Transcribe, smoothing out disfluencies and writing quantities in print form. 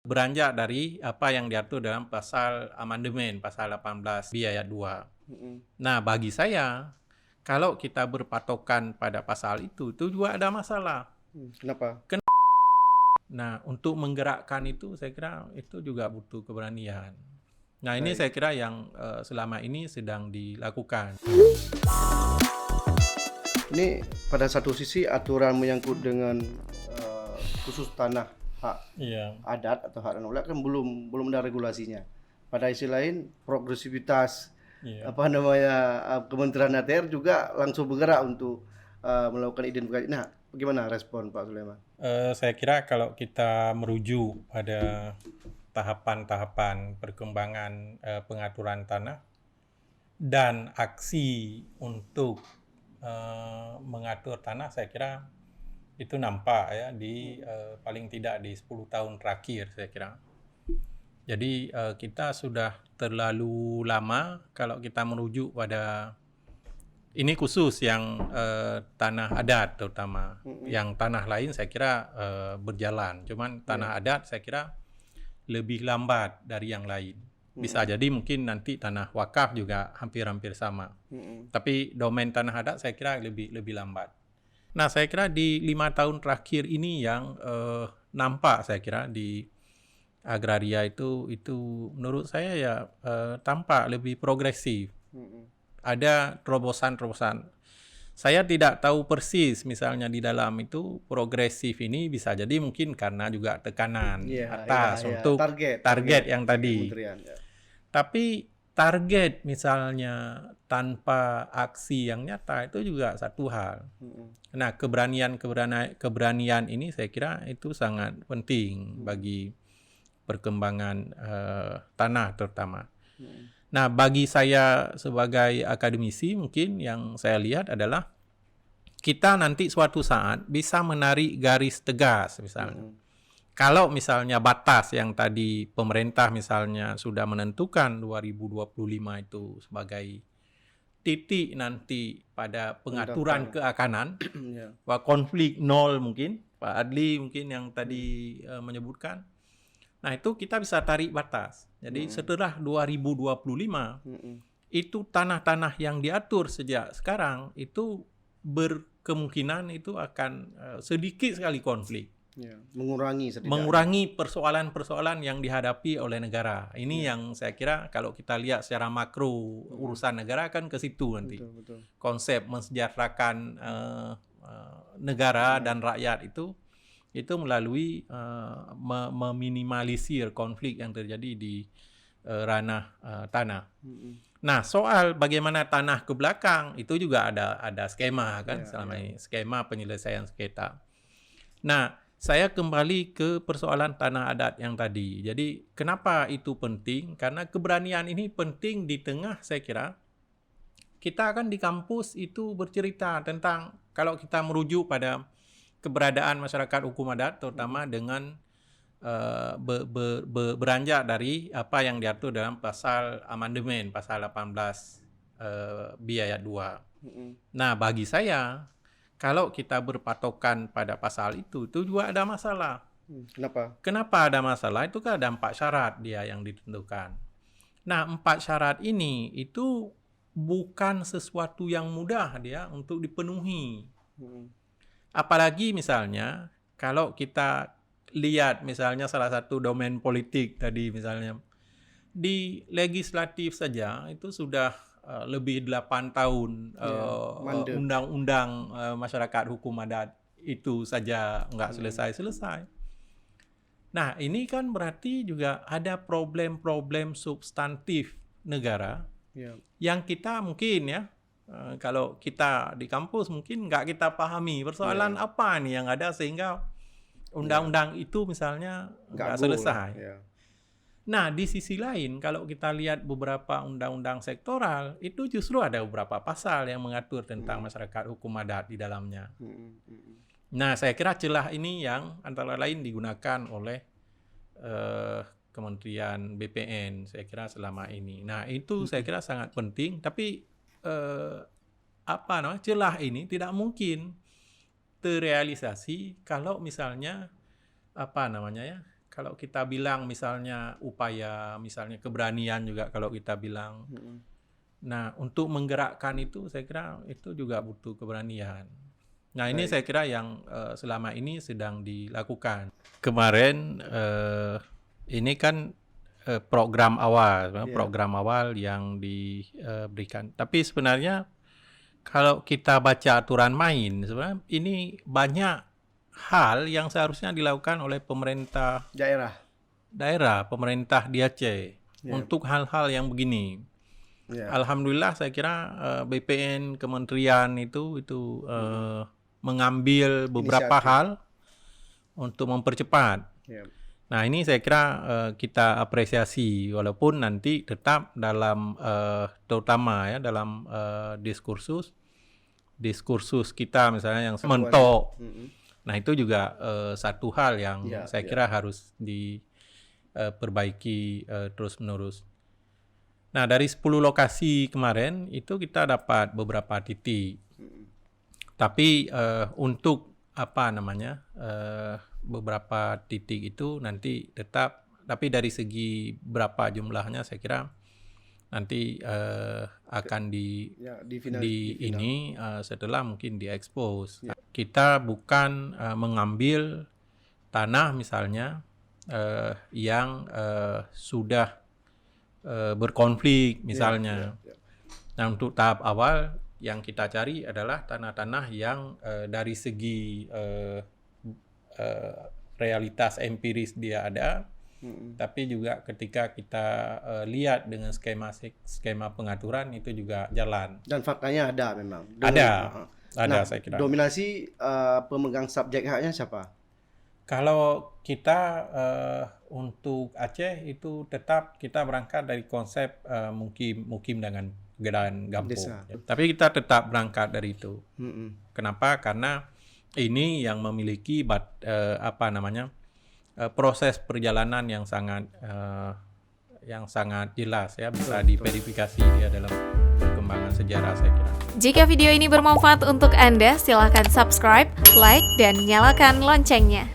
beranjak dari apa yang diatur dalam pasal amandemen pasal 18 B ayat 2. Nah, bagi saya kalau kita berpatokan pada pasal itu juga ada masalah. Kenapa? Nah, untuk menggerakkan itu saya kira itu juga butuh keberanian. Nah, ini Baik. saya kira yang selama ini sedang dilakukan. Ini pada satu sisi aturan menyangkut dengan khusus tanah hak Iya. adat atau hak ranau kan belum ada regulasinya. Pada sisi lain progresivitas Iya. Kementerian ATR juga langsung bergerak untuk melakukan identifikasi. Nah, bagaimana respon Pak Sulaiman? Saya kira kalau kita merujuk pada tahapan-tahapan perkembangan pengaturan tanah dan aksi untuk mengatur tanah, saya kira itu nampak ya di paling tidak di 10 tahun terakhir saya kira. Jadi kita sudah terlalu lama kalau kita merujuk pada ini khusus yang tanah adat terutama. Yang tanah lain saya kira berjalan. Cuman tanah adat saya kira lebih lambat dari yang lain. Bisa jadi mungkin nanti tanah wakaf juga hampir-hampir sama. Tapi domain tanah adat saya kira lebih lambat. Nah, saya kira di 5 tahun terakhir ini yang nampak saya kira di agraria itu menurut saya ya tampak lebih progresif. Ada terobosan-terobosan. Saya tidak tahu persis misalnya di dalam itu progresif ini bisa jadi mungkin karena juga tekanan atas untuk target yang tadi. Tapi target misalnya tanpa aksi yang nyata itu juga satu hal. Nah, keberanian ini saya kira itu sangat penting bagi perkembangan tanah terutama. Nah, bagi saya sebagai akademisi mungkin yang saya lihat adalah kita nanti suatu saat bisa menarik garis tegas misalnya. Kalau misalnya batas yang tadi pemerintah misalnya sudah menentukan 2025 itu sebagai titik nanti pada pengaturan keakanan, bahwa konflik nol mungkin, Pak Adli mungkin yang tadi menyebutkan. Nah, itu kita bisa tarik batas. Jadi setelah 2025 itu tanah-tanah yang diatur sejak sekarang itu berkemungkinan itu akan sedikit sekali konflik. Mengurangi persoalan-persoalan yang dihadapi oleh negara. Ini yang saya kira kalau kita lihat secara makro urusan negara kan ke situ nanti. Betul. Konsep mensejahterakan negara dan rakyat itu melalui meminimalisir konflik yang terjadi di ranah tanah. Nah, soal bagaimana tanah ke belakang itu juga ada skema kan selama ini, skema penyelesaian sengketa. Nah, saya kembali ke persoalan tanah adat yang tadi. Jadi, kenapa itu penting? Karena keberanian ini penting di tengah saya kira kita kan di kampus itu bercerita tentang kalau kita merujuk pada keberadaan masyarakat hukum adat terutama dengan beranjak dari apa yang diatur dalam pasal amandemen pasal 18 B ayat 2. Nah, bagi saya kalau kita berpatokan pada pasal itu juga ada masalah. Kenapa ada masalah? Itu kan ada 4 syarat dia yang ditentukan. Nah, 4 syarat ini itu bukan sesuatu yang mudah dia untuk dipenuhi. Apalagi misalnya kalau kita lihat misalnya salah satu domain politik tadi misalnya di legislatif saja itu sudah lebih 8 tahun undang-undang masyarakat hukum adat itu saja nggak selesai-selesai. Nah, ini kan berarti juga ada problem-problem substantif negara yang kita mungkin ya kalau kita di kampus mungkin nggak kita pahami persoalan apa nih yang ada sehingga undang-undang itu misalnya nggak selesai. Nah, di sisi lain kalau kita lihat beberapa undang-undang sektoral itu justru ada beberapa pasal yang mengatur tentang masyarakat hukum adat di dalamnya. Nah, saya kira celah ini yang antara lain digunakan oleh Kementerian BPN saya kira selama ini. Nah, itu saya kira sangat penting, tapi celah ini tidak mungkin terrealisasi kalau misalnya kalau kita bilang misalnya upaya, misalnya keberanian juga kalau kita bilang. Nah, untuk menggerakkan itu saya kira itu juga butuh keberanian. Nah, ini saya kira yang selama ini sedang dilakukan. Kemarin ini kan program awal yang diberikan. Tapi sebenarnya kalau kita baca aturan main, sebenarnya ini banyak hal yang seharusnya dilakukan oleh pemerintah daerah, pemerintah di Aceh untuk hal-hal yang begini. Alhamdulillah saya kira BPN kementerian itu mengambil beberapa hal untuk mempercepat. Nah, ini saya kira kita apresiasi, walaupun nanti tetap dalam terutama ya dalam diskursus kita misalnya yang mentok. Nah, itu juga satu hal yang saya kira harus diperbaiki terus-menerus. Nah, dari 10 lokasi kemarin itu kita dapat beberapa titik. Tapi untuk beberapa titik itu nanti tetap, tapi dari segi berapa jumlahnya saya kira nanti akan setelah mungkin diekspos. Kita bukan mengambil tanah misalnya yang sudah berkonflik misalnya. Nah, untuk tahap awal yang kita cari adalah tanah-tanah yang dari segi realitas empiris dia ada, tapi juga ketika kita lihat dengan skema pengaturan itu juga jalan. Dan faktanya ada memang. Ada saya kira. Dominasi pemegang subjek haknya siapa? Kalau kita untuk Aceh itu tetap kita berangkat dari konsep mukim dengan gampung. Tapi kita tetap berangkat dari itu. Kenapa? Karena ini yang memiliki proses perjalanan yang sangat jelas ya, bisa diverifikasi dia dalam perkembangan sejarah saya kira. Jika video ini bermanfaat untuk Anda, silakan subscribe, like, dan nyalakan loncengnya.